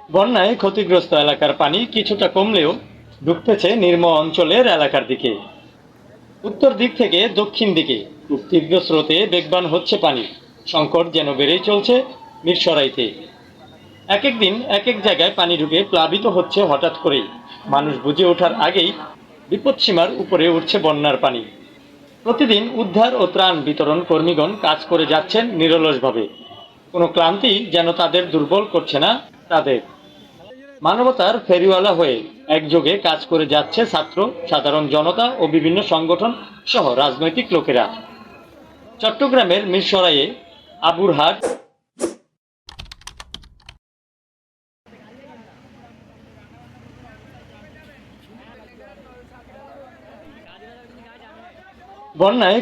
বন্যায় ক্ষতিগ্রস্ত এলাকার পানি কিছুটা কমলেও ঢুকতেছে নিম্ন অঞ্চলের এলাকার দিকে। উত্তর দিক থেকে দক্ষিণ দিকে খুব তীব্র স্রোতে বেগবান হচ্ছে পানি। সংকট যেন বেড়েই চলছে মিরসরাইতে। এক এক দিন এক এক জায়গায় পানি ঢুকে প্লাবিত হচ্ছে হঠাৎ করেই। মানুষ বুঝে ওঠার আগেই বিপদসীমার উপরে উঠছে বন্যার পানি। প্রতিদিন উদ্ধার ও ত্রাণ বিতরণ কর্মীগণ কাজ করে যাচ্ছেন নিরলসভাবে। কোনো ক্লান্তি যেন তাদের দুর্বল করছে না তাদের। মানবতার ফেরিওয়ালা হয়ে একযোগে কাজ করে যাচ্ছে ছাত্র, সাধারণ জনতা ও বিভিন্ন সংগঠন সহ রাজনৈতিক লোকেরা। চট্টগ্রামের মিরসরাইয়ে আবুরহাট বন্যায়